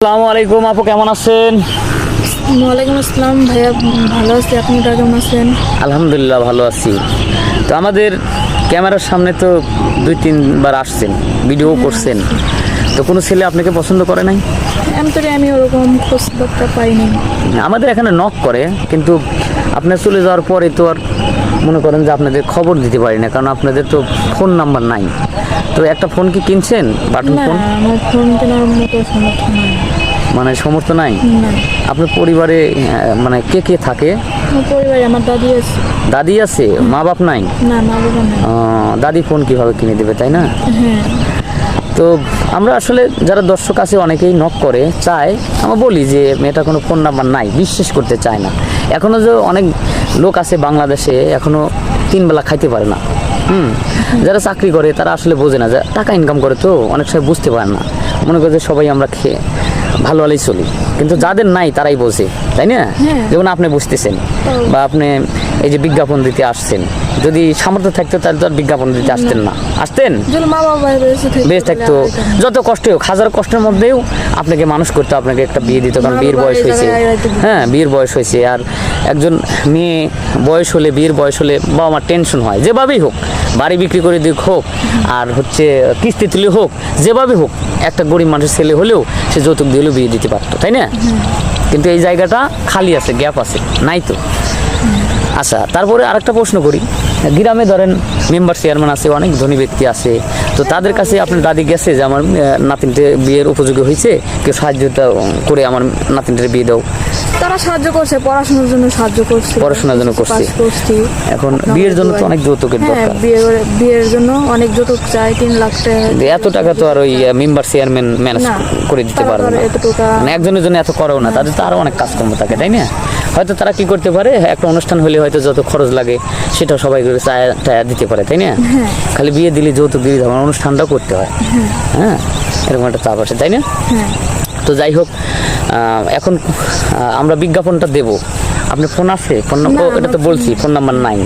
আসসালামু আলাইকুম আপু, কেমন আছেন? ওয়ালাইকুম আসসালাম ভাইয়া, ভালো আছি। আপনারা কেমন আছেন? আলহামদুলিল্লাহ ভালো আছি। তো আমাদের ক্যামেরার সামনে তো 2-3 বার আসছেন, ভিডিও করছেন, তো কোনো ছেলে আপনাকে পছন্দ করে নাই? আমি ওরকম খোঁজপত্র পাইনি। আমাদের এখানে নক করে, কিন্তু আপনার চলে যাওয়ার পরে তো আর মনে করেন যে আপনাদের খবর দিতে পারি না, কারণ আপনাদের তো ফোন নাম্বার নাই। তো একটা ফোন কি কিনছেন, বাটন না, ফোন? আমার ফোন কেনার মতো সামর্থ্য নাই। মানে সমর্থ নাই? না, আপনার পরিবারে মানে কে কে থাকে? আমার পরিবারে আমার দাদি আছে। দাদি আছে, মা বাপ নাই? না, মা বাবা নাই। দাদি ফোন কিভাবে কিনে দেবে, তাই না? হ্যাঁ, তো আমরা আসলে যারা দর্শক আছে অনেকেই নক করে চায়, আমরা বলি যে মেয়েটা কোনো ফোন নাম্বার নাই, বিশ্বাস করতে চায় না। এখনও যে অনেক লোক আছে বাংলাদেশে এখনও 3 বেলা খাইতে পারে না। যারা চাকরি করে তারা আসলে বোঝে না, যে টাকা ইনকাম করে তো অনেক সময় বুঝতে পারে না, মনে করে যে সবাই আমরা খেয়ে ভালো ভালোই চলি, কিন্তু যাদের নাই তারাই বোঝে, তাই না? যেমন আপনি বুঝতেছেন, বা আপনি এই যে বিজ্ঞাপন দিতে আসছেন, যদি সামর্থ্য থাকতো তাহলে তো আর বিজ্ঞাপন দিতে আসতেন না, আসতেন? যদি মা বাবা বেশ থাকতো, যত কষ্ট হোক, হাজার কষ্টের মধ্যেও আপনাকে মানুষ করতো, আপনাকে একটা বিয়ে দিত, কারণ বিয়ের বয়স হয়েছে। হ্যাঁ, বিয়ের বয়স হয়েছে। আর একজন মেয়ে বয়স হলে, বিয়ের বয়স হলে বাবা মার টেনশন হয়, যেভাবেই হোক, বাড়ি বিক্রি করে দিক হোক, আর হচ্ছে কিস্তি তুলে হোক, যেভাবে হোক, একটা গরিব মানুষের ছেলে হলেও সে যৌতুক দিলেও বিয়ে দিতে পারতো, তাই না? কিন্তু এই জায়গাটা খালি আছে, গ্যাপ আছে, নাই তো। আচ্ছা, তারপরে আরেকটা প্রশ্ন করি, গ্রামে ধরেন মেম্বার চেয়ারম্যান আছে, অনেক ধনী ব্যক্তি আছে, তো তাদের কাছে আপনার দাদি গেছে যে আমার নাতিনটে বিয়ের উপযোগী হয়েছে, কেউ সাহায্যটা করে আমার নাতিনটের বিয়ে দাও? তারা সাহায্য করছে, পড়াশোনার জন্য সাহায্য করছে, পড়াশোনার জন্য করছে। এখন বিয়ের জন্য তো অনেক যৌতুকের হ্যাঁ, দরকার। বিয়ের জন্য অনেক যৌতুক চাই, 3 লাখ টাকা। এত টাকা তো আর ওই মেম্বার চেয়ারম্যান ম্যানেজ না, করে দিতে তারা পারবে না। এত টাকা মানে একজনের জন্য এত করেও না, তাদের তো আরো অনেক কাজকর্ম থাকে, তাই না? হয়তো তারা কি করতে পারে, একটা অনুষ্ঠান হলে হয়তো যত খরচ লাগে সেটা সবাই করে চায়া টায়া দিতে পারে, তাই না? খালি বিয়ে দিলে যৌতুক দিলে আমার অনুষ্ঠানটাও করতে হয়। হ্যাঁ, এরকম একটা চাপ আছে, তাই না? তো যাই হোক, এখন আমরা বিজ্ঞাপনটা দেব। আপনার ফোন আছে? ফোন নাম্বার এটা তো বলছি, ফোন নাম্বার নাই।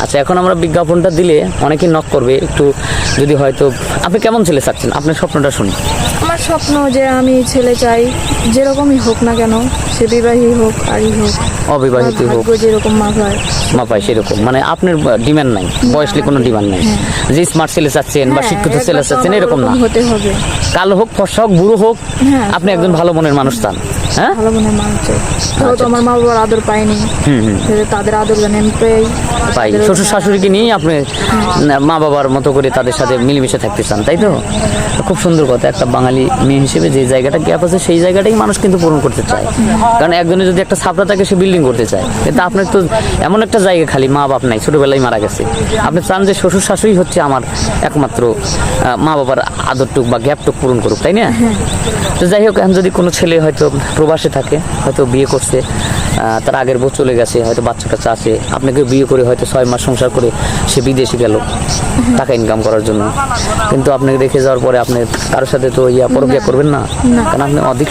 আচ্ছা, এখন আমরা বিজ্ঞাপনটা দিলে অনেকেই নক করবে, একটু যদি হয়তো আপনি কেমন ছেলে চাচ্ছেন, আপনার স্বপ্নটা শুনি। আমার স্বপ্ন যে আমি ছেলে চাই, যেরকমই হোক না কেন, সে বিবাহী হোক আরই হোক, অবিবাহিত হোক, ভাগ্য যেরকম মা পায় সেরকম, মানে আপনার ডিমান্ড নাই, বয়সলি কোনো ডিমান্ড নাই, যে স্মার্ট ছেলে চাচ্ছেন বা শিক্ষিত ছেলে চাচ্ছেন এরকম না। হতে হবে। কালো হোক, ফর্সা হোক, বুড়ো হোক, আপনি একজন ভালো মনের মানুষ চান। হ্যাঁ, ভালো মনের মানুষ চাই। তো আমার মা বাবার আদর পাইনি, তাদের আদর যেন আমি পাই। শ্বশুর শাশুড়িকে নিয়েই আপনি মা বাবার মতো করে তাদের সাথে মিলেমিশে থাকতে চান, তাই তো? খুব সুন্দর কথা। একটা বাঙালি মেয়ে হিসেবে যে জায়গাটা গ্যাপ আছে সেই জায়গাটাই মানুষ কিন্তু পূরণ করতে চায়, কারণ একজনের যদি একটা ছাপড়া থাকে সে বিল্ডিং করতে চায়, কিন্তু আপনার তো এমন একটা জায়গা খালি, মা বাপ নাই, ছোটবেলায় মারা গেছে, আপনি চান যে শ্বশুর শাশুড়ি হচ্ছে আমার একমাত্র মা বাবার আদরটুক বা গ্যাপটুক পূরণ করুক, তাই না? তো যাই হোক, এখন যদি কোনো ছেলে হয়তো প্রবাসে থাকে, হয়তো বিয়ে করছে, তার আগের বউ চলে গেছে, হয়তো বাচ্চা কাচ্চা আছে, আপনাকে বিয়ে করে হয়তো 6 মাস সংসার করে সে বিদেশে গেল টাকা ইনকাম করার জন্য, কিন্তু আপনাকে রেখে যাওয়ার পরে আপনি কারোর সাথে তো পরকিয়া করবেন না, কারণ আপনি অধিক